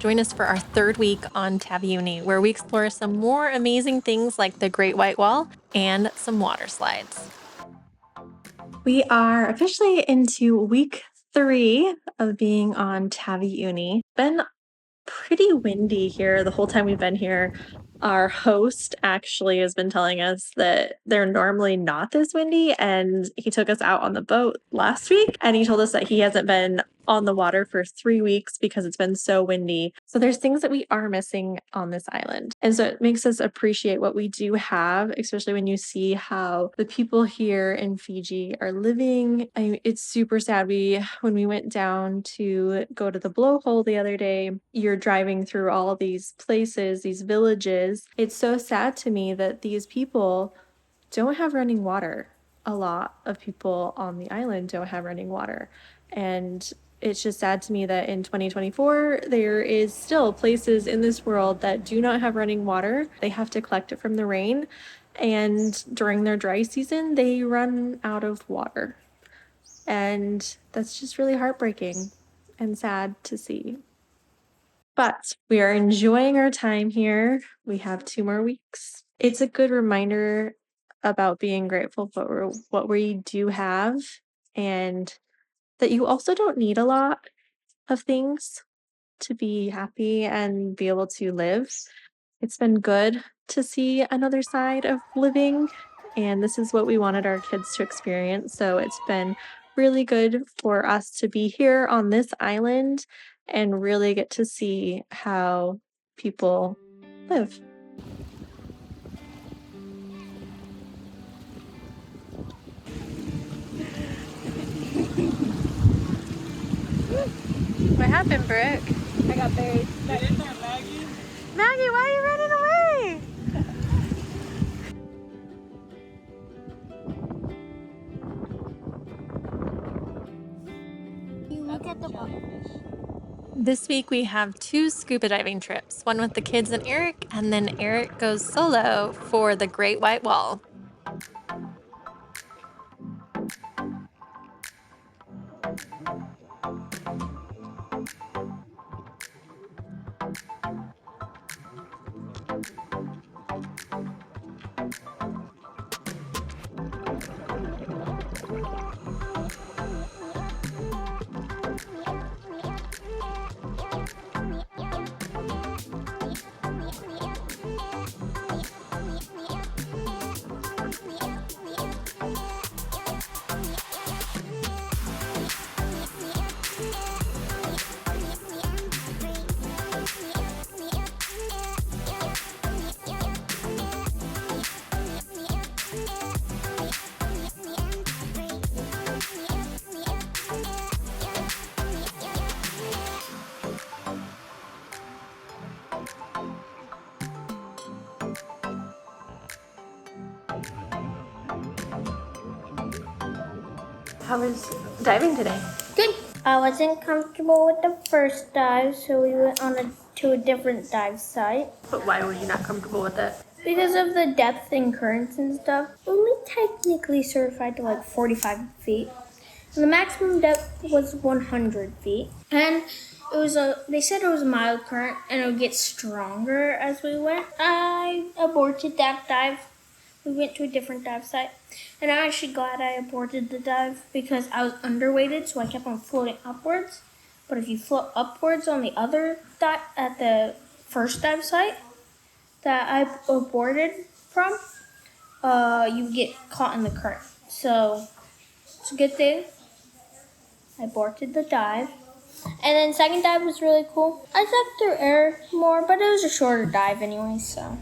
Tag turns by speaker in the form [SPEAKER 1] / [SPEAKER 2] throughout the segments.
[SPEAKER 1] Join us for our third week on Taveuni, where we explore some more amazing things like the Great White Wall and some water slides. We are officially into week 3 of being on Taveuni. Been pretty windy here the whole time we've been here. Our host actually has been telling us that they're normally not this windy, and he took us out on the boat last week, and he told us that he hasn't been on the water for 3 weeks because it's been so windy. So there's things that we are missing on this island. And so it makes us appreciate what we do have, especially when you see how the people here in Fiji are living. It's super sad. When we went down to go to the blowhole the other day, you're driving through all these places, these villages. It's so sad to me that these people don't have running water. A lot of people on the island don't have running water. And it's just sad to me that in 2024, there is still places in this world that do not have running water. They have to collect it from the rain. And during their dry season, they run out of water. And that's just really heartbreaking and sad to see. But we are enjoying our time here. We have 2 more weeks. It's a good reminder about being grateful for what we do have, and that you also don't need a lot of things to be happy and be able to live. It's been good to see another side of living, and this is what we wanted our kids to experience. So it's been really good for us to be here on this island and really get to see how people live. What happened, Brooke?
[SPEAKER 2] I got buried.
[SPEAKER 3] Get in there, Maggie.
[SPEAKER 1] Maggie, why are you running away?
[SPEAKER 2] You look at the bottom.
[SPEAKER 1] This week we have 2 scuba diving trips, one with the kids and Eric, and then Eric goes solo for the Great White Wall. How was diving today?
[SPEAKER 2] Good. I wasn't comfortable with the first dive, so we went to a different dive site.
[SPEAKER 1] But why were you not comfortable with it?
[SPEAKER 2] Because of the depth and currents and stuff, only technically certified to like 45 feet. And the maximum depth was 100 feet. And they said it was a mild current and it would get stronger as we went. I aborted that dive. We went to a different dive site. And I'm actually glad I aborted the dive because I was underweighted, so I kept on floating upwards. But if you float upwards on the other dive, at the first dive site that I aborted from, you get caught in the current. So it's a good thing I aborted the dive. And then second dive was really cool. I stepped through air more, but it was a shorter dive anyway, so.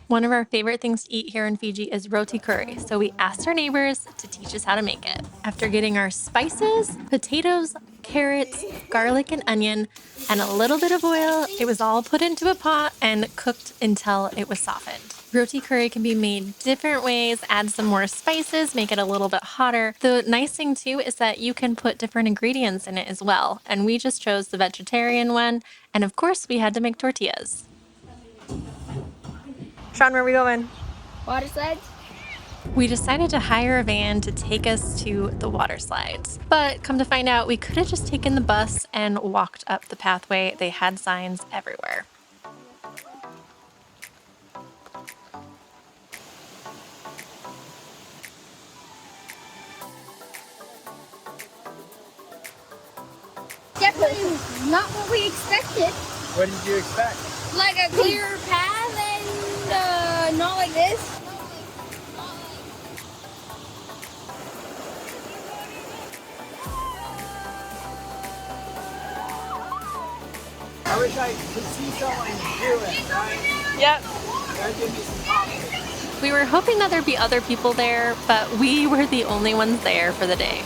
[SPEAKER 1] One of our favorite things to eat here in Fiji is roti curry, so we asked our neighbors to teach us how to make it. After getting our spices, potatoes, carrots, garlic and onion, and a little bit of oil, it was all put into a pot and cooked until it was softened. Roti curry can be made different ways, add some more spices, make it a little bit hotter. The nice thing too is that you can put different ingredients in it as well, and we just chose the vegetarian one, and of course we had to make tortillas. Sean, where are we going?
[SPEAKER 2] Water slides?
[SPEAKER 1] We decided to hire a van to take us to the water slides. But come to find out, we could have just taken the bus and walked up the pathway. They had signs everywhere.
[SPEAKER 2] Definitely not what we expected.
[SPEAKER 3] What did you expect?
[SPEAKER 2] Like a clear path and not like this.
[SPEAKER 3] I wish I could see someone do it, right?
[SPEAKER 1] Yep.
[SPEAKER 3] That'd give me some confidence.
[SPEAKER 1] We were hoping that there'd be other people there, but we were the only ones there for the day.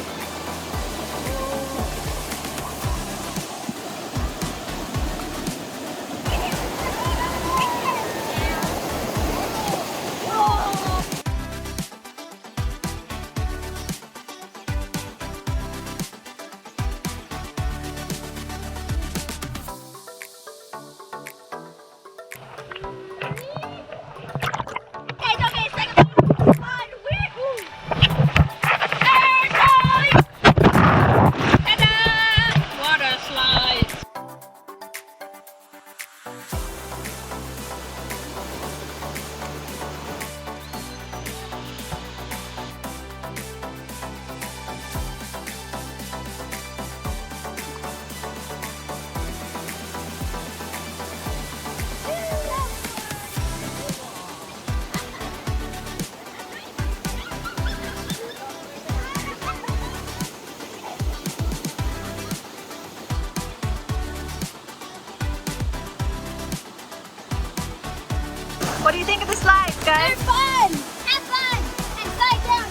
[SPEAKER 1] What do you think of the slides, guys?
[SPEAKER 2] They're fun! Have fun! And slide down!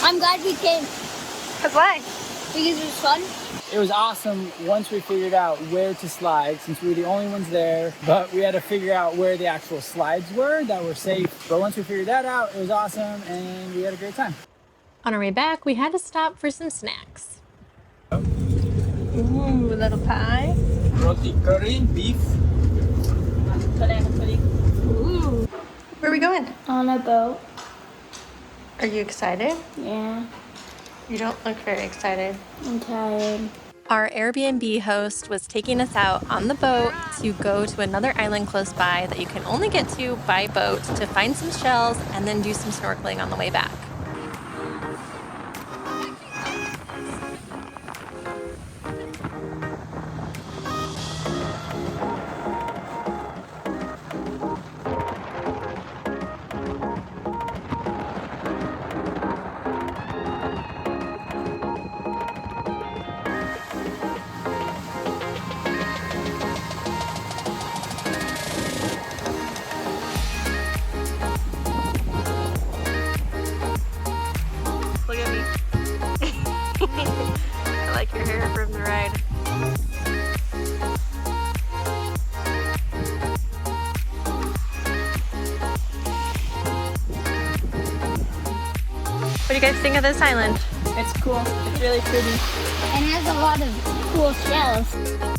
[SPEAKER 2] I'm glad we came.
[SPEAKER 1] Cause why?
[SPEAKER 2] Because it was fun.
[SPEAKER 3] It was awesome once we figured out where to slide, since we were the only ones there, but we had to figure out where the actual slides were that were safe. But once we figured that out, it was awesome and we had a great time.
[SPEAKER 1] On our way back, we had to stop for some snacks. Ooh, a little pie.
[SPEAKER 3] Roti curry, beef.
[SPEAKER 1] Ooh. Where are we going?
[SPEAKER 2] On a boat.
[SPEAKER 1] Are you excited?
[SPEAKER 2] Yeah,
[SPEAKER 1] You don't look very excited.
[SPEAKER 2] I'm tired.
[SPEAKER 1] Our Airbnb host was taking us out on the boat to go to another island close by that you can only get to by boat to find some shells and then do some snorkeling on the way back. Look at me. I like your hair from the ride. What do you guys think of this island?
[SPEAKER 3] It's cool. It's really pretty.
[SPEAKER 2] And has a lot of cool shells.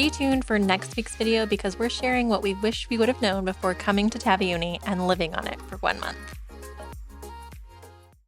[SPEAKER 1] Stay tuned for next week's video because we're sharing what we wish we would have known before coming to Taveuni and living on it for 1 month.